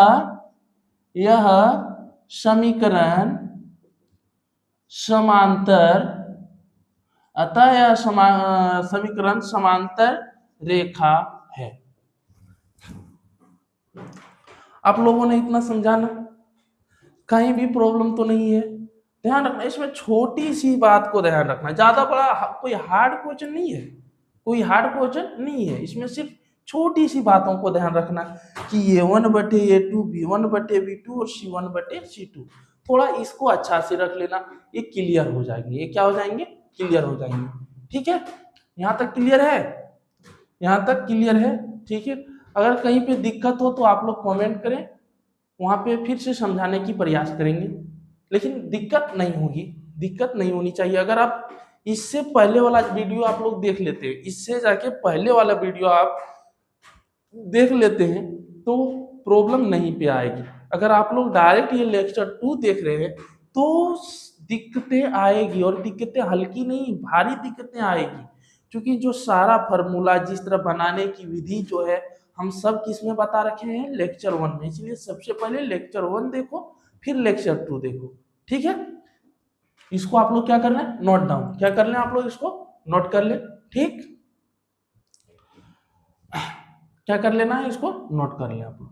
यह समीकरण समांतर, अतः यह समीकरण समांतर रेखा है। आप लोगों ने इतना समझाना, कहीं भी प्रॉब्लम तो नहीं है। ध्यान रखना, इसमें छोटी सी बात को ध्यान रखना, ज्यादा बड़ा कोई हार्ड क्वेश्चन नहीं है, कोई हार्ड क्वेश्चन नहीं है। इसमें सिर्फ छोटी सी बातों को ध्यान रखना कि A1 बटे A2 B1 बटे B2 और C1 बटे C2। थोड़ा इसको अच्छा से रख लेना, ये क्लियर हो जाएंगे। ये क्या हो जाएंगे, क्लियर हो जाएंगे। ठीक है, यहाँ तक क्लियर है, यहाँ तक क्लियर है। ठीक है, अगर कहीं पे दिक्कत हो तो आप लोग कमेंट करें, वहां पे फिर से समझाने की प्रयास करेंगे। लेकिन दिक्कत नहीं होगी, दिक्कत नहीं होनी चाहिए। अगर आप इससे पहले वाला वीडियो आप लोग देख लेते हैं, इससे जाके पहले वाला वीडियो आप देख लेते हैं तो प्रॉब्लम नहीं पे आएगी। अगर आप लोग डायरेक्ट ये लेक्चर 2 देख रहे हैं तो दिक्कतें आएगी, और दिक्कतें हल्की नहीं भारी दिक्कतें आएगी। क्योंकि जो सारा फार्मूला जिस तरह बनाने की विधि जो है हम सब किस में बता रखे हैं, लेक्चर 1 में। इसलिए सबसे पहले लेक्चर 1 देखो, फिर लेक्चर 2 देखो। ठीक है, इसको आप लोग क्या करना है, नोट डाउन। क्या कर लें आप लोग, इसको नोट कर ले। ठीक, क्या कर लेना है, इसको नोट कर लें आप लोग।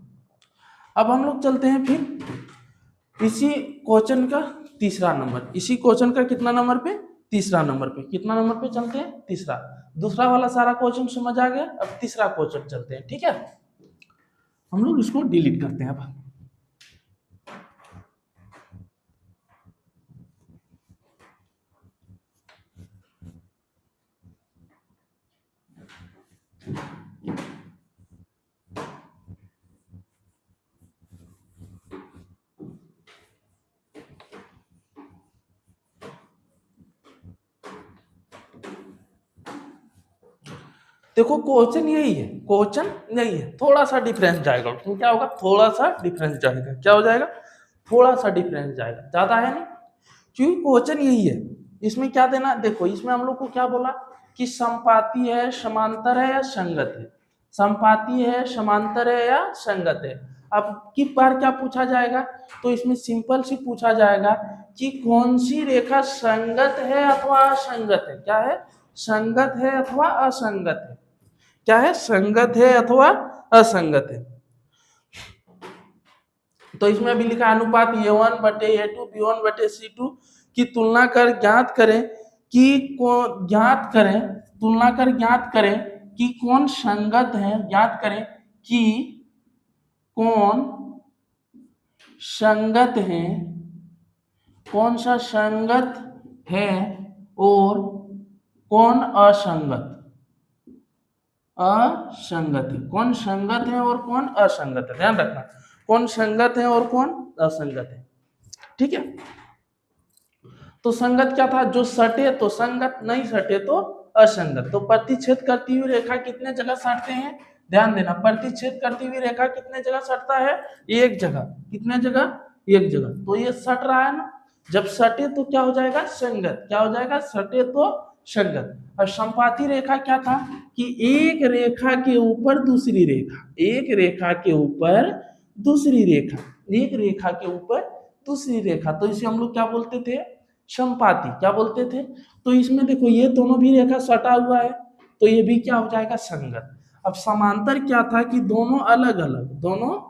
अब हम लोग चलते हैं फिर इसी क्वेश्चन का तीसरा नंबर, इसी क्वेश्चन का कितना नंबर पे, तीसरा नंबर पे। कितना नंबर पे चलते हैं, तीसरा। दूसरा वाला सारा क्वेश्चन समझ आ गया, अब तीसरा क्वेश्चन चलते हैं। ठीक है, हम लोग इसको डिलीट करते हैं अब। देखो क्वेश्चन यही है, क्वेश्चन यही है, थोड़ा सा डिफरेंस जाएगा। उसमें क्या होगा, थोड़ा सा डिफरेंस जाएगा। क्या हो जाएगा, थोड़ा सा डिफरेंस जाएगा, ज्यादा है नहीं, क्योंकि क्वेश्चन यही है। इसमें क्या देना, देखो इसमें हम लोग को क्या बोला कि संपाती है, समांतर है या संगत है। संपाती है, समांतर है या संगत है। अब की बार क्या पूछा जाएगा, तो इसमें सिंपल सी पूछा जाएगा कि कौन सी रेखा संगत है अथवा असंगत है। क्या है, संगत है अथवा असंगत है। क्या है, संगत है अथवा असंगत है। तो इसमें अभी लिखा अनुपात A1 बटे A2 B1 बटे C2 की तुलना कर ज्ञात करें कि ज्ञात करें, तुलना कर ज्ञात करें कि कौन संगत है। ज्ञात करें कि कौन संगत है, कौन सा संगत है और कौन असंगत, असंगत है। कौन संगत है और कौन असंगत है, ध्यान रखना, कौन संगत है और कौन असंगत है। ठीक है, तो संगत क्या था, जो सटे तो संगत, नहीं सटे तो असंगत। तो प्रतिच्छेद करती हुई रेखा कितने जगह सटते हैं, ध्यान देना, प्रतिच्छेद करती हुई रेखा कितने जगह सटता है, एक जगह। कितने जगह, एक जगह। तो ये सट रहा है ना, जब सटे तो क्या हो जाएगा, संगत। क्या हो जाएगा, सटे तो संगत। और संपाती रेखा क्या था कि एक रेखा के ऊपर दूसरी रेखा, एक रेखा के ऊपर दूसरी रेखा, एक रेखा के ऊपर दूसरी रेखा, तो इसे हम लोग क्या बोलते थे, संपाती। क्या बोलते थे। तो इसमें देखो ये दोनों भी रेखा सटा हुआ है, तो ये भी क्या हो जाएगा, संगत। अब समांतर क्या था कि दोनों अलग अलग, दोनों,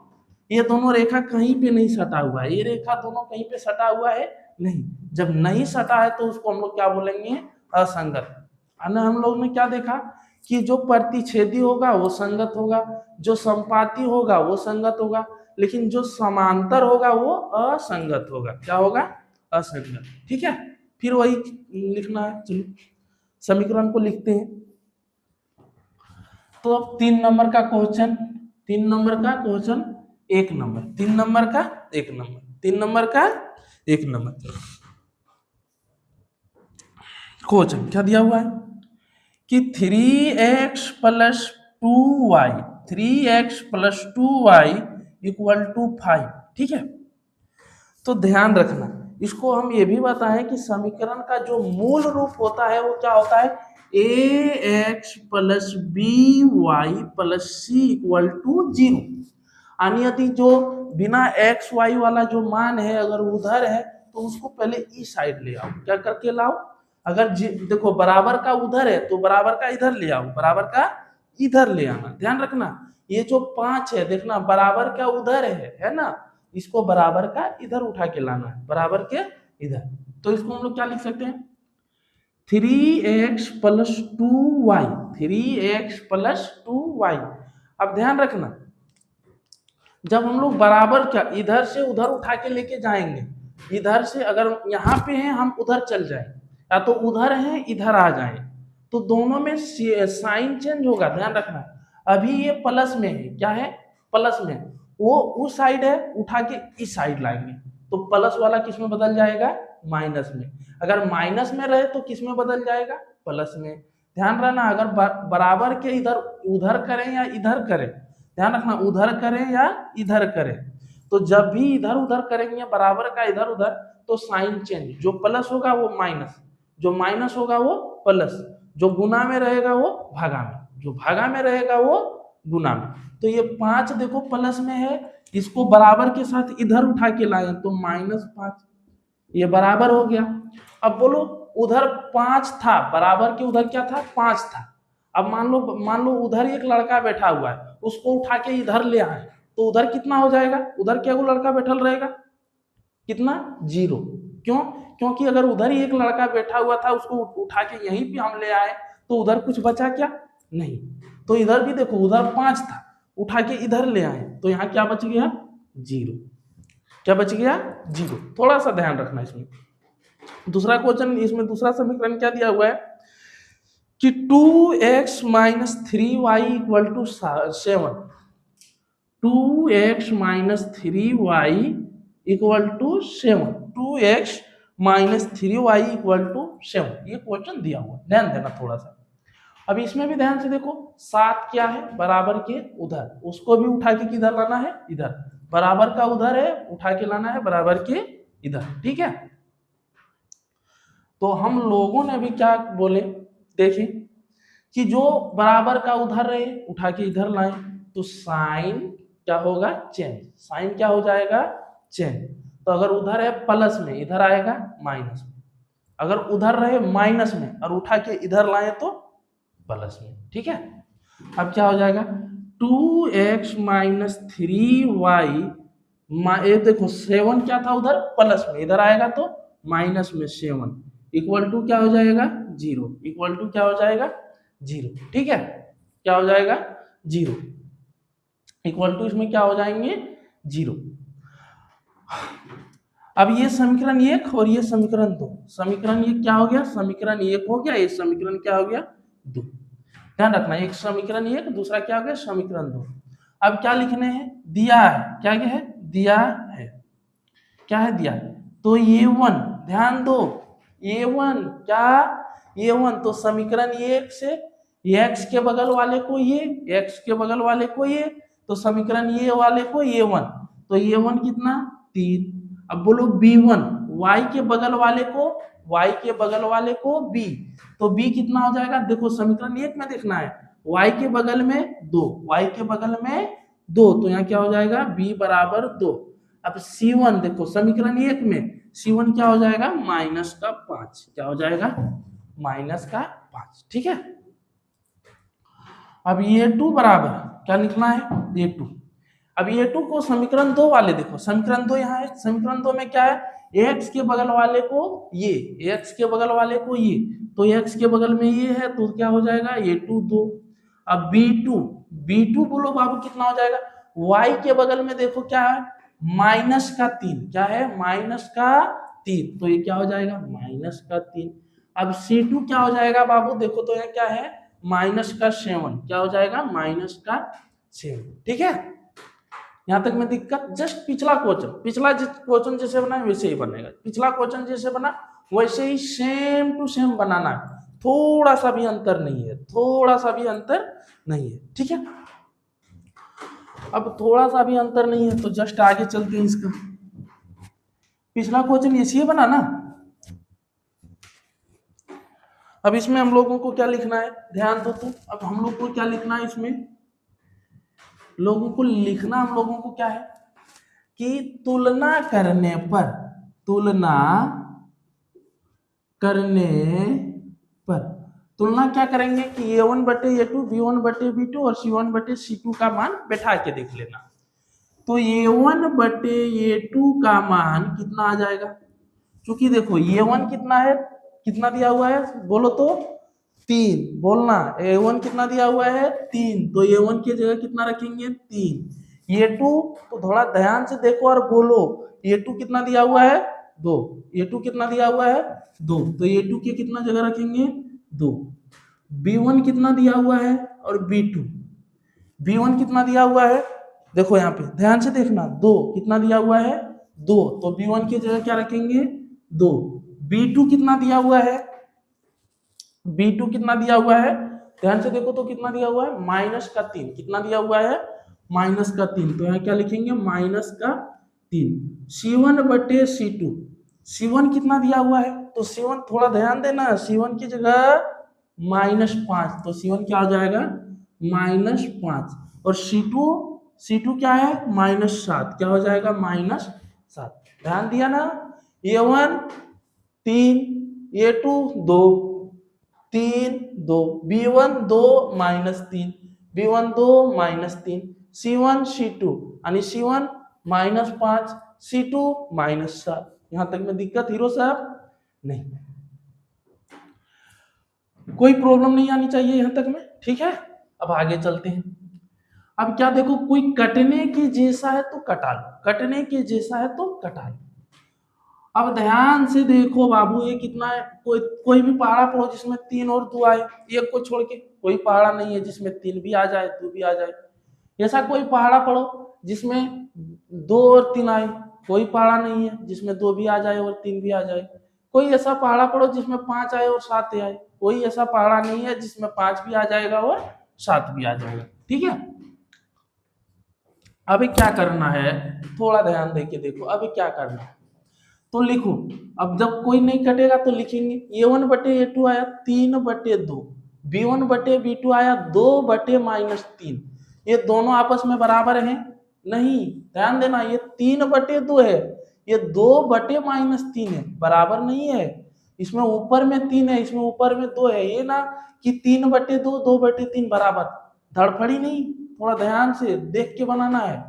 ये दोनों रेखा कहीं पे नहीं सटा हुआ है, ये रेखा दोनों कहीं पे सटा हुआ है नहीं। जब नहीं सटा है तो उसको हम लोग क्या बोलेंगे, असंगत। अन्य हम लोग ने क्या देखा कि जो प्रतिच्छेदी होगा वो संगत होगा, जो संपाती होगा वो संगत होगा, लेकिन जो समांतर होगा वो असंगत होगा। क्या होगा, असंगत। ठीक है, फिर वही लिखना है। चलो समीकरण को लिखते हैं। तो अब 3 नंबर का क्वेश्चन, 3 नंबर का क्वेश्चन, 1 नंबर, 3 नंबर का 1 नंबर, 3 नंबर का 1 नंबर क्वेश्चन क्या दिया हुआ है कि 3x+2y, 3x+2y = 5। ठीक है, तो ध्यान रखना, इसको हम ये भी बताएं कि समीकरण का जो मूल रूप होता है वो क्या होता है, ax + by + c = 0। यानी यदि जो बिना एक्स वाई वाला जो मान है अगर उधर है तो उसको पहले इस साइड ले आओ। क्या करके लाओ, अगर देखो बराबर का उधर है तो बराबर का इधर ले आओ, बराबर का इधर ले आना। ध्यान रखना, ये जो 5 है देखना बराबर का उधर है ना, इसको बराबर का इधर उठा के लाना है, बराबर के इधर। तो इसको हम लोग क्या लिख सकते हैं, 3x+2y, 3x+2y। अब ध्यान रखना, जब हम लोग बराबर क्या इधर से उधर उठा के लेके जाएंगे, इधर से अगर यहाँ पे हैं हम उधर चल जाएं, या तो उधर हैं इधर आ जाएं, तो दोनों में साइन चेंज होगा। ध्यान रखना, अभी ये प्लस में है, क्या है, प्लस में, वो उस साइड है, उठा के इस साइड लाएंगे तो प्लस वाला किस में बदल जाएगा, माइनस में। अगर माइनस में रहे तो किस में बदल जाएगा, प्लस में। ध्यान रखना, अगर बराबर के इधर उधर करें या इधर करें, ध्यान रखना उधर करें या इधर करें, तो जब भी इधर उधर करेंगे बराबर का इधर उधर तो साइन चेंज, जो प्लस होगा वो माइनस, जो माइनस होगा वो प्लस, जो गुना में रहेगा वो भागा में, जो भागा में रहेगा वो गुना में। तो ये 5 देखो प्लस में है, इसको बराबर के साथ इधर उठा के लाए तो -5, ये बराबर हो गया। अब बोलो उधर 5 था, बराबर के उधर क्या था, 5 था। अब मान लो उधर एक लड़का बैठा हुआ है, उसको उठा के इधर ले आए तो उधर कितना हो जाएगा, उधर क्या वो लड़का बैठल रहेगा, कितना, 0। क्यों, क्योंकि अगर उधर ही एक लड़का बैठा हुआ था उसको उठा के यहीं पे हम ले आए तो उधर कुछ बचा क्या, नहीं। तो इधर भी देखो उधर 5 था, उठा के इधर ले आए तो यहाँ क्या बच गया, 0। क्या बच गया, 0। थोड़ा सा ध्यान रखना इसमें। दूसरा क्वेश्चन, इसमें दूसरा समीकरण क्या दिया हुआ है कि 2x - 3y = 7, 2x - 3y = 7, 2x - 3y = 7, ये क्वेश्चन दिया हुआ, ध्यान देना थोड़ा सा। अब इसमें भी ध्यान से देखो, 7 क्या है, बराबर के उधर, उसको भी उठा के किधर लाना है, इधर, बराबर का उधर है, उठा के लाना है बराबर के इधर। ठीक है, तो हम लोगों ने भी क्या बोले, देखें कि जो बराबर का उधर रहे उठा के इधर लाए तो साइन क्या होगा, चेंज, साइन क्या हो जाएगा, चेंज। तो अगर उधर है प्लस में इधर आएगा माइनस में, अगर उधर रहे माइनस में और उठा के इधर लाए तो प्लस में। ठीक है, अब क्या हो जाएगा, 2x - 3y, ये देखो 7 क्या था उधर प्लस में, इधर आएगा तो माइनस में 7 = क्या हो जाएगा, 0, = क्या हो जाएगा, 0। ठीक है, क्या हो जाएगा, 0, = इसमें क्या हो जाएंगे, 0। अब ये समीकरण 1 और ये समीकरण 2, समीकरण ये क्या हो गया, समीकरण 1 हो गया, ये समीकरण क्या हो गया, 2। ध्यान रखना, एक समीकरण 1, दूसरा क्या हो गया, समीकरण 2। अब क्या लिखने हैं, दिया है, क्या है, दिया है, क्या है, दिया है। तो ये 1, ध्यान दो, ये 1 क्या, ये वन, तो समीकरण ये एक से x के बगल वाले को ये, x के बगल वाले को ये, तो समीकरण ये वाले को ये वन, तो ये वन कितना 3। अब बोलो b1, y के बगल वाले को, y के बगल वाले को b, तो b कितना हो जाएगा, देखो समीकरण एक में देखना है, y के बगल में 2, y के बगल में 2, तो यहाँ क्या हो जाएगा b बराबर 2। अब c1 देखो समीकरण एक में c1 क्या हो जाएगा -5, क्या हो जाएगा -5, ठीक है। अब ये 2 बराबर क्या लिखना है, ये 2। अब ये 2 को समीकरण 2 वाले देखो, समीकरण 2 यहाँ है, समीकरण 2 में क्या है, x के बगल वाले को ये, x के बगल वाले को ये, तो x के बगल में ये है तो क्या हो जाएगा ये 2 2। अब b2 बोलो बाबू कितना हो जाएगा, y के बगल में देखो क्या है -3, क्या है -3, तो ये क्या हो जाएगा -3। अब c2 क्या हो जाएगा बाबू, देखो तो यहाँ क्या है -7, क्या हो जाएगा -7, ठीक है। यहाँ तक में दिक्कत, जस्ट पिछला क्वेश्चन जैसे बना वैसे ही बनेगा, पिछला क्वेश्चन जैसे बना वैसे ही सेम टू सेम बनाना है, थोड़ा सा भी अंतर नहीं है, थोड़ा सा भी अंतर नहीं है, ठीक है। अब थोड़ा सा भी अंतर नहीं है तो जस्ट आगे चलते हैं, इसका पिछला क्वेश्चन ऐसे ही बना ना। अब इसमें हम लोगों को क्या लिखना है, ध्यान दो, तो अब हम लोग को क्या लिखना है, इसमें लोगों को लिखना, हम लोगों को क्या है कि तुलना करने पर तुलना क्या करेंगे कि a1 बटे a2, b1 बटे b2 और c1 बटे c2 का मान बैठा के देख लेना। तो a1 बटे a2 का मान कितना आ जाएगा, क्योंकि देखो a1 कितना है, कितना दिया हुआ है बोलो तो 3, बोलना a1 कितना दिया हुआ है 3, तो a1 की जगह कितना रखेंगे 3। a2 तो थोड़ा ध्यान से देखो और बोलो, a2 कितना दिया हुआ है 2, a2 कितना दिया हुआ है 2, तो a2 के कितना जगह रखेंगे 2। b1 कितना दिया हुआ है और b1 कितना दिया हुआ है, देखो यहाँ पे ध्यान से देखना, 2 कितना दिया हुआ है 2, तो b1 की जगह क्या रखेंगे 2। b2 कितना दिया हुआ है, b2 कितना दिया हुआ है, ध्यान से देखो तो कितना दिया हुआ है -3, कितना दिया हुआ है -3, तो यहाँ क्या लिखेंगे -3। c1 बटे c2, c1 कितना दिया हुआ है, तो c1 थोड़ा ध्यान देना, c1 की जगह -5, तो c1 क्या हो जाएगा -5, और c2 क्या है -7, क्या हो जाएगा -7। ध्यान दिया ना, a1 3, a2 2, 3 2, b1 2 -3, b1 2 -3, c1 c2 आणि c1 -5, c2 -7। यहां तक में दिक्कत हीरो साहब नहीं, कोई प्रॉब्लम नहीं आनी चाहिए यहां तक में, ठीक है। अब आगे चलते हैं। अब क्या देखो, कोई कटने के जैसा है तो कटा लो, कटने के जैसा है तो कटा लो। अब ध्यान से देखो बाबू, ये कितना है, कोई भी पहाड़ा पढ़ो जिसमें 3 और 2 आए, एक को छोड़ के कोई पहाड़ा नहीं है जिसमें 3 भी आ जाए 2 भी आ जाए। ऐसा कोई पहाड़ा पढ़ो जिसमें 2 और 3 आए, कोई पहाड़ा नहीं है जिसमें 2 भी आ जाए और 3 भी आ जाए। कोई ऐसा पहाड़ा पढ़ो जिसमें 5 आए और 7 आए, कोई ऐसा पहाड़ा नहीं है जिसमें 5 भी आ जाएगा और 7 भी आ जाएगा, ठीक है। अभी क्या करना है, थोड़ा ध्यान दे के देखो, अभी क्या करना है तो लिखो। अब जब कोई नहीं कटेगा तो लिखेंगे a1 बटे a2 आया 3 बटे 2, b1 बटे b2 आया 2 बटे -3, ये दोनों आपस में बराबर हैं नहीं, ध्यान देना, ये 3 बटे 2 है, ये 2 बटे -3 है, बराबर नहीं है। इसमें ऊपर में 3 है, इसमें ऊपर में 2 है, ये ना कि 3 बटे 2 2 बटे 3 बराबर, धड़फड़ी नहीं, थोड़ा ध्यान से देख के बनाना है।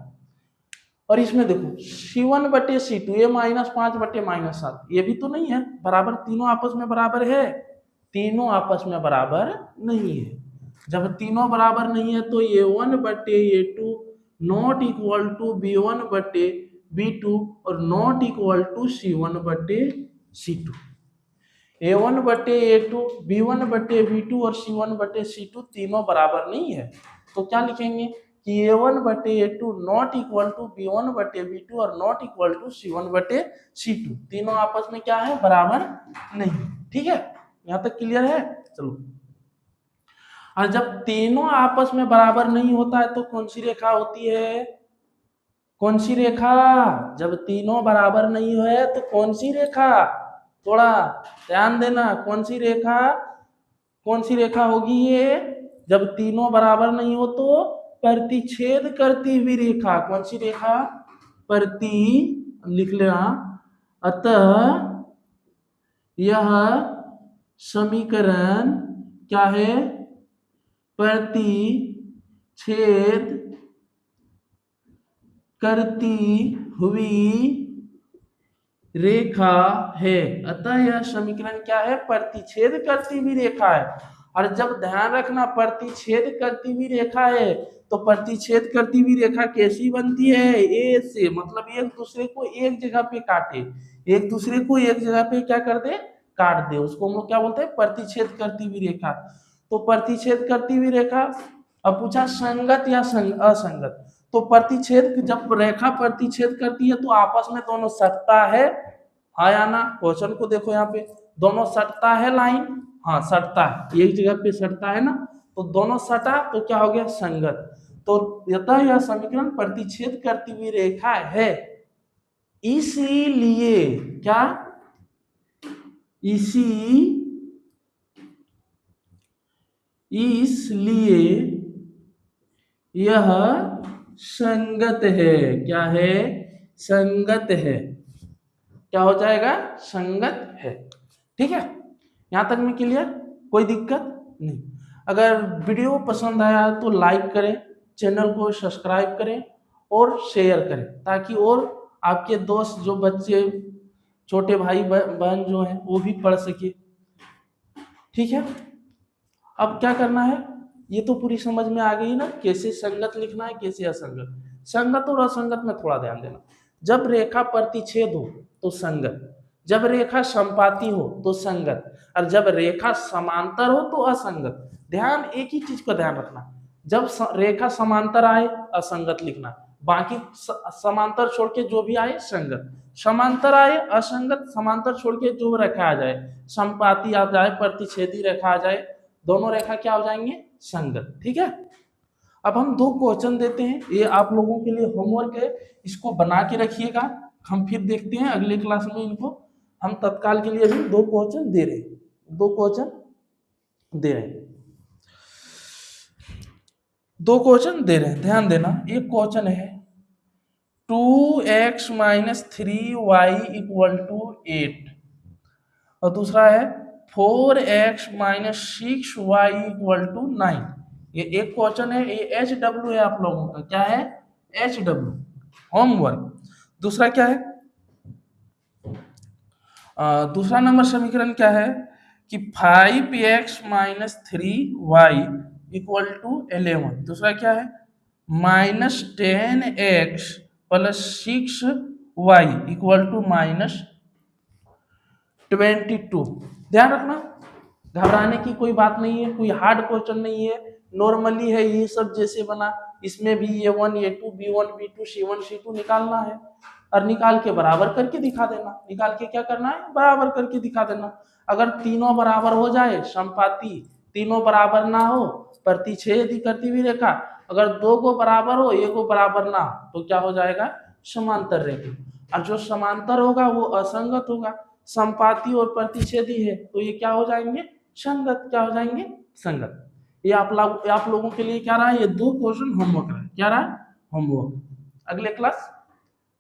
और इसमें देखो c1 बटे c2, ये -5 बटे -7, ये भी तो नहीं है बराबर, तीनों आपस में बराबर है, तीनों आपस में बराबर नहीं है। जब तीनों बराबर नहीं है तो a1 बटे a2 not equal to b1 बटे b2 और नॉट इक्वल टू c1 बटे c2। a1 बटे a2, b1 बटे b2 और c1 बटे c2 तीनों बराबर नहीं है, तो क्या लिखेंगे कि a1 बटे a2 not equal to b1 बटे b2 और नॉट इक्वल टू c1 बटे c2, तीनों आपस में क्या है बराबर नहीं, ठीक है। यहाँ तक क्लियर है? चलो, और जब तीनों आपस में बराबर नहीं होता है तो कौन सी रेखा होती है? कौन सी रेखा? जब तीनों बराबर नहीं है तो कौन सी रेखा? थोड़ा ध्यान देना, कौन सी रेखा? कौन सी रेखा होगी ये? जब तीनों बराबर नहीं हो तो प्रतिच्छेद करती हुई रेखा। कौन सी रेखा? प्रति, लिख लेना। अतः यह समीकरण क्या है? प्रतिच्छेद करती हुई रेखा है। अतः यह समीकरण क्या है? प्रतिच्छेद करती हुई रेखा है। और जब ध्यान रखना प्रतिच्छेद करती हुई रेखा है तो प्रतिच्छेद करती हुई रेखा कैसी बनती है? ए से, मतलब एक दूसरे को एक जगह पे काटे, एक दूसरे को एक जगह पे क्या कर दे? काट दे। उसको हम लोग क्या बोलते हैं? प्रतिच्छेद करती हुई रेखा। तो प्रतिच्छेद करती हुई रेखा। अब पूछा संगत या असंगत। तो प्रतिच्छेद, जब रेखा प्रतिच्छेद करती है तो आपस में दोनों सटता है, हाँ या ना? क्वेश्चन को देखो यहाँ पे, दोनों सटता है लाइन, हाँ सटता है, एक जगह पे सटता है ना, तो दोनों सटा तो क्या हो गया? संगत। तो अतः यह समीकरण प्रतिच्छेद करती हुई रेखा है। इसीलिए क्या? इसलिए यह संगत है। क्या है? संगत है। क्या हो जाएगा? संगत है। ठीक है, यहां तक में क्लियर? कोई दिक्कत नहीं। अगर वीडियो पसंद आया तो लाइक करें, चैनल को सब्सक्राइब करें और शेयर करें, ताकि और आपके दोस्त जो बच्चे, छोटे भाई बहन जो हैं वो भी पढ़ सके। ठीक है, अब क्या करना है? ये तो पूरी समझ में आ गई ना, कैसे संगत लिखना है, कैसे असंगत। संगत और असंगत में थोड़ा ध्यान देना। जब रेखा प्रतिच्छेद हो तो संगत, जब रेखा संपाती हो तो संगत, और जब रेखा समांतर हो तो असंगत। ध्यान, एक ही चीज का ध्यान रखना, जब रेखा समांतर आए असंगत लिखना, बाकी समांतर छोड़ के जो भी आए संगत, समांतर आए असंगत, समांतर छोड़ के जो रेखा आ जाए, संपाती आ जाए, प्रतिच्छेदी रेखा आ जाए, दोनों रेखा क्या हो जाएंगे? संगत। ठीक है, अब हम दो क्वेश्चन देते हैं, ये आप लोगों के लिए होमवर्क है, इसको बना के रखिएगा। हम फिर देखते हैं अगले क्लास में इनको। हम तत्काल के लिए भी दो क्वेश्चन दे रहे हैं, दो क्वेश्चन दे रहे हैं, दो क्वेश्चन दे रहे हैं, ध्यान देना। एक क्वेश्चन है 2x minus 3y equal to 8, और दूसरा है 4x minus 6y equal to 9। ये एक क्वेश्चन है, ये HW है आप लोगों का। क्या है? HW, homework. दूसरा क्या है? दूसरा नंबर समीकरण क्या है कि 5x minus 3y equal to 11। दूसरा क्या है? Minus 10x plus 6y equal to minus 22। ध्यान रखना, घबराने की कोई बात नहीं है, कोई हार्ड क्वेश्चन नहीं है, नॉर्मली है ये सब जैसे बना। इसमें भी A1 A2 B1 B2 C1 C2 निकालना है, और निकाल के बराबर करके दिखा देना। निकाल के क्या करना है? बराबर करके दिखा देना। अगर तीनों बराबर हो जाए, संपाती, तीनों बराबर ना हो, प्रतिच्छेद करती हुई रेखा, अगर दो को बराबर हो, एक को बराबर ना हो, तो क्या हो जाएगा? समांतर रेखा। और जो समांतर होगा वो असंगत होगा, संपाती और प्रतिच्छेदी है तो ये क्या हो जाएंगे? संगत। क्या हो जाएंगे? संगत। ये आप लोगों के लिए क्या रहा? ये दो क्वेश्चन होमवर्क रहा। क्या रहा? होमवर्क। अगले क्लास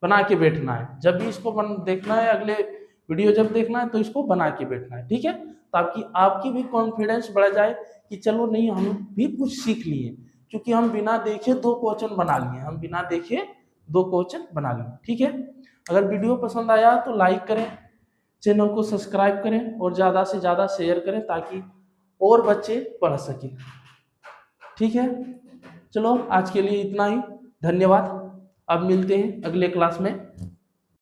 बना के बैठना है, जब भी इसको देखना है, अगले वीडियो जब देखना है तो इसको बना के बैठना है। ठीक है, ताकि आपकी भी कॉन्फिडेंस बढ़ जाए कि चलो नहीं, हम भी कुछ सीख लिए, क्योंकि हम बिना देखे दो क्वेश्चन बना लिए, हम बिना देखे दो क्वेश्चन बना लिए। ठीक है, अगर वीडियो पसंद आया तो लाइक करें, चैनल को सब्सक्राइब करें और ज़्यादा से ज़्यादा शेयर करें, ताकि और बच्चे पढ़ सकें। ठीक है, चलो आज के लिए इतना ही, धन्यवाद। अब मिलते हैं अगले क्लास में।